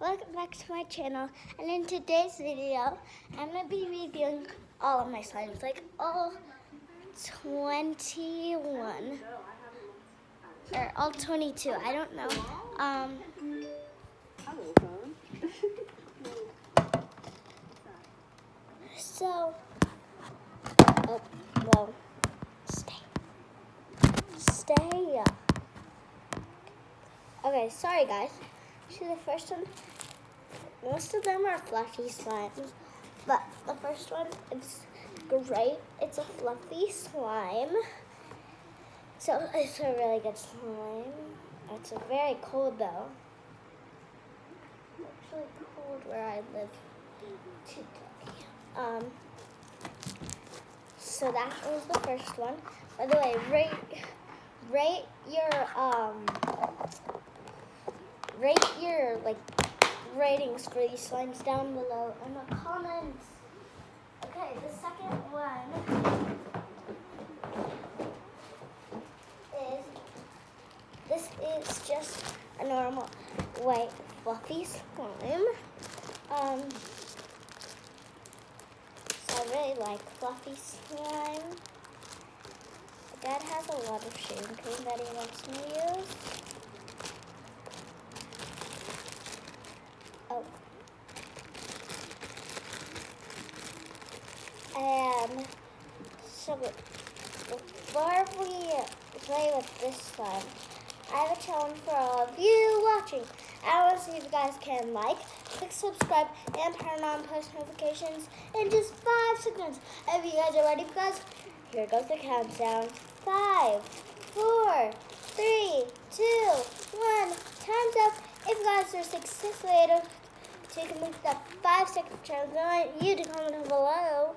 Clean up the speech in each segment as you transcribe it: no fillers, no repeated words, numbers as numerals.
welcome back to my channel, and in today's video I'm going to be reviewing all of my slimes, like all 21 or all 22, I don't know. So oh well, stay. Okay, sorry guys. See, the first one, most of them are fluffy slimes, but the first one is great. It's a fluffy slime, so it's a really good slime. It's very cold though. It's really cold where I live today. So that was the first one. By the way, rate your like ratings for these slimes down below in the comments. Okay, the second one is just a normal white fluffy slime. So I really like fluffy slime. My dad has a lot of shaving cream that he wants me to use. Oh. And so before we play with this slime, I have a challenge for all of you watching. I want to see if you guys can click subscribe, and turn on post notifications in just 5 seconds. If you guys are ready, guys, here goes the countdown. 5, 4, 3, 2, 1. Time's up. If you guys are successfully able to complete that 5-second challenge, I want you to comment below.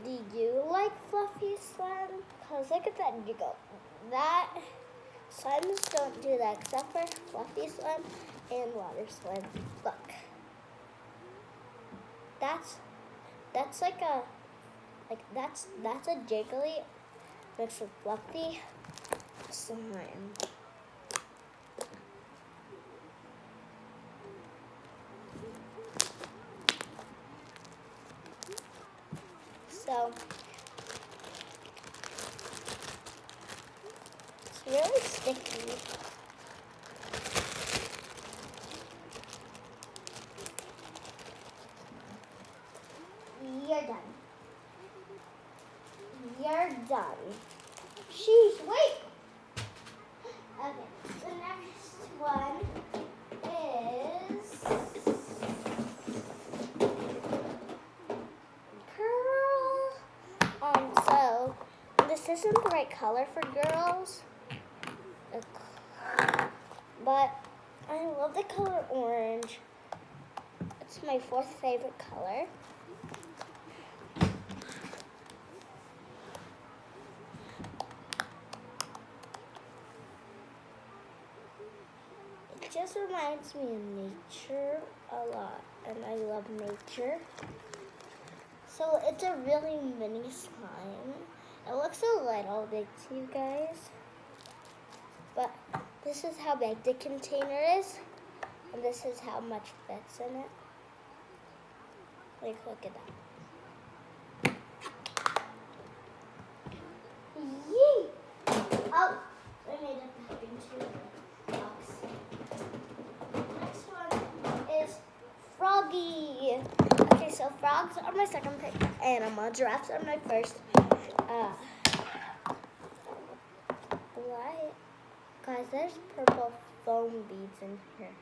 Do you like fluffy slime? Because look at that jiggle. That slimes don't do that except for fluffy slime and water slime. Look. That's a jiggly mixed with fluffy slime. So it's really sticky. You're done. You're done. Sheesh, wait! Okay, the next one is Curl. So this isn't the right color for girls, but I love the color orange. It's my 4th favorite color. It just reminds me of nature a lot, and I love nature. So it's a really mini slime. It looks a little big to you guys, but this is how big the container is, and this is how much fits in it. Look at that. Yee! Oh, I made it back into the box. Next one is Froggy. Okay, so frogs are my second pick animal. Giraffes are my first. What? Guys, there's purple foam beads in here.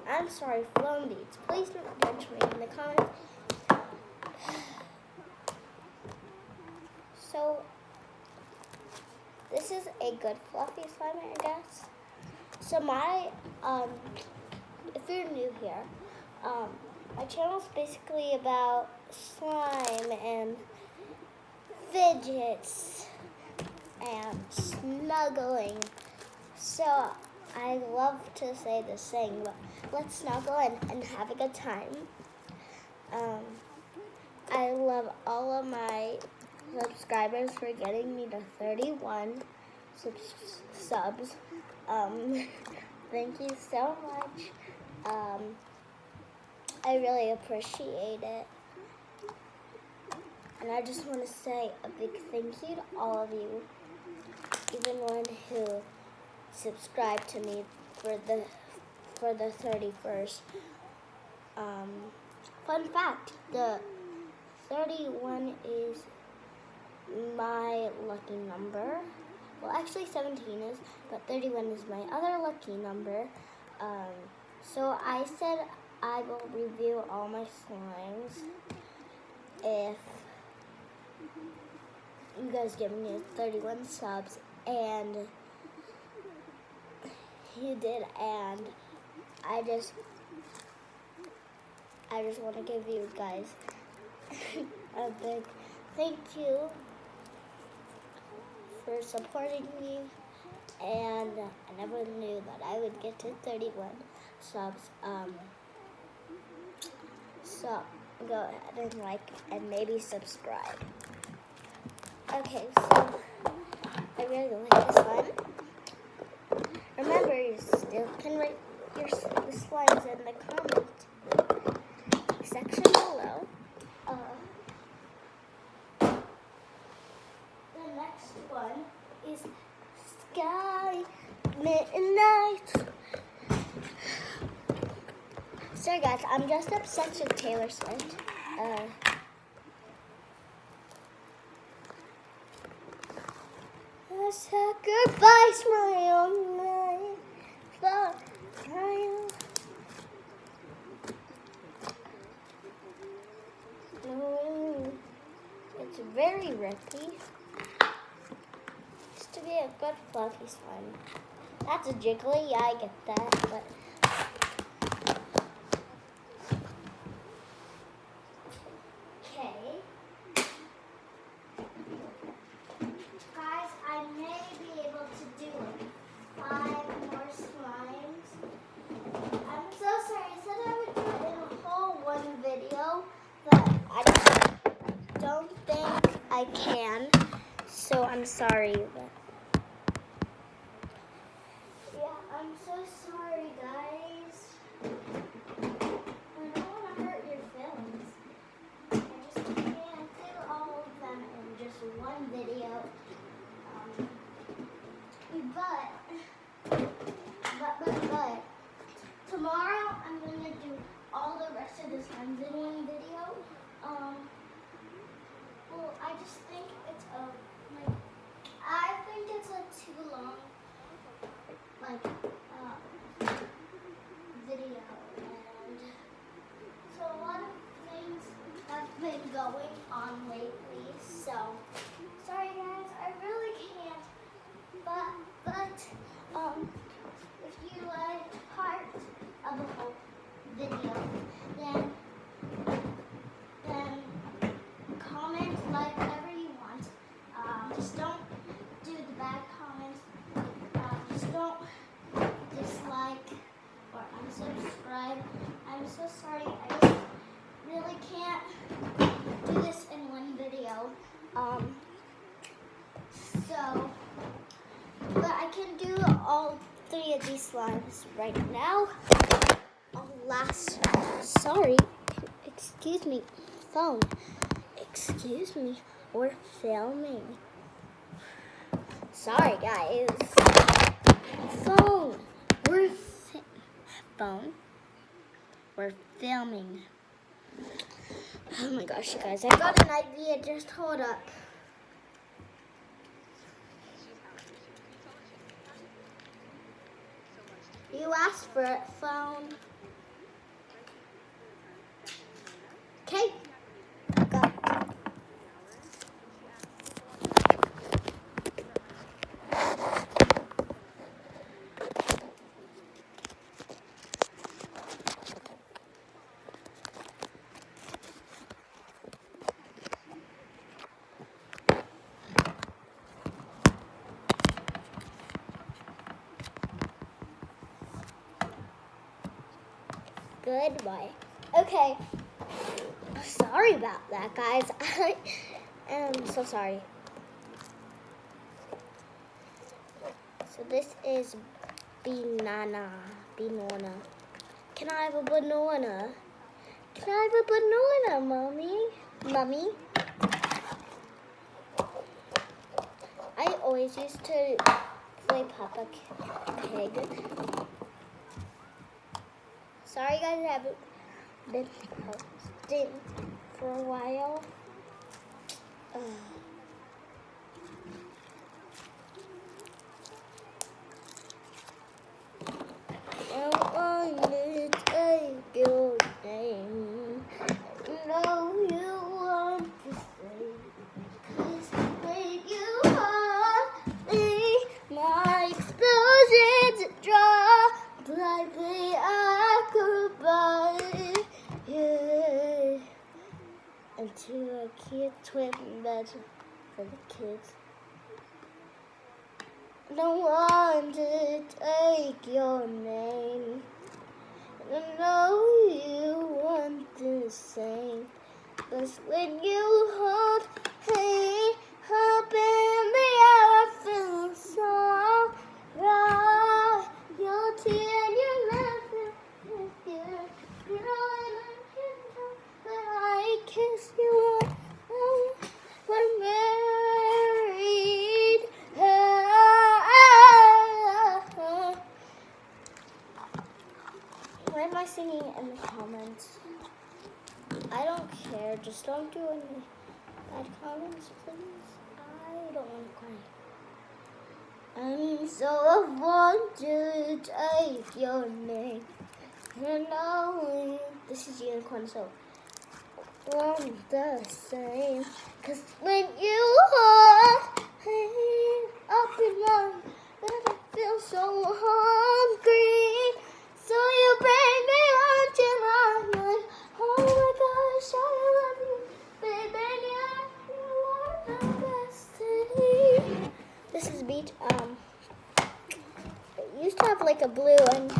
I'm sorry, foam beads. Please don't judge me in the comments. So, this is a good fluffy slime, I guess. So if you're new here, my channel is basically about slime and fidgets and snuggling. So I love to say this saying, but let's snuggle and have a good time. I love all of my subscribers for getting me to 31 subs. Thank you so much. I really appreciate it. And I just want to say a big thank you to all of you, even one who subscribed to me for the 31st. Fun fact, the 31 is my lucky number. Well, actually 17 is, but 31 is my other lucky number. So I said I will review all my slimes if you guys give me 31 subs, and you did, and I just want to give you guys a big thank you for supporting me, and I never knew that I would get to 31 subs. So go ahead and like and maybe subscribe. Okay, so I really like this one. Remember, you still can rate the slimes in the comment section below. The next one is Sky Midnight. Sorry guys, I'm just obsessed with Taylor Swift. I sacrifice my own life for you. It's very rippy. Used to be a good fluffy slime. That's a jiggly, yeah, I get that, but okay. Guys, I may be able to do 5 more slimes. I'm so sorry. I said I would do it in a whole one video, but I don't think I can. So I'm sorry. But yeah, I'm so sorry, guys. I don't want to hurt your feelings. I just can't do all of them in just one video. But tomorrow I'm going to do all the rest of the slimes in one video. Well, I just think it's a too long video, and so a lot of things have been going on lately. So sorry guys, I really can't. But if you like part of the whole video, then comment, like, whatever you want. Just don't do the bad comments. Just don't dislike or unsubscribe. I'm so sorry. I just really can't do this in one video. But I can do all 3 of these slimes right now. Sorry, excuse me, phone. Excuse me, we're filming. Sorry guys. Phone, we're filming. Oh my gosh, you guys, I got an idea, just hold up. You asked for it, phone. Okay. Got it. Goodbye. Okay. Sorry about that, guys. I am so sorry. So this is banana. Banana. Can I have a banana? Can I have a banana, Mommy? Mommy? I always used to play Papa Pig. Sorry guys, I haven't been posting for a while. I want to take your name. No, you want to say, 'cause when you hold me, my explosions draw. Blindly I could buy you. Into a kid twin bed for the kids. No one to take your name. And I know you want the same. But when you hold me up in the air, I feel so right. Your tear and your laughter, you know, and I can tell that I kiss you. We're married. Why am I singing in the comments? I don't care. Just don't do any bad comments, please. I don't want to cry. And so I want to take your name. And now this is Unicorn, so we're the same. 'Cause when you hold me up in my bed, I feel so hungry. So you bring me lunch and I'm like, oh my gosh, I love you, baby, yeah, you are the best thing. This is beach. It used to have like a blue and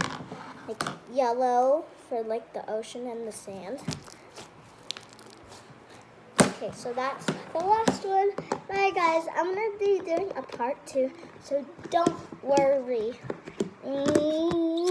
like yellow for like the ocean and the sand. Okay, so that's the last one. Bye guys, I'm gonna be doing a part 2, so don't worry.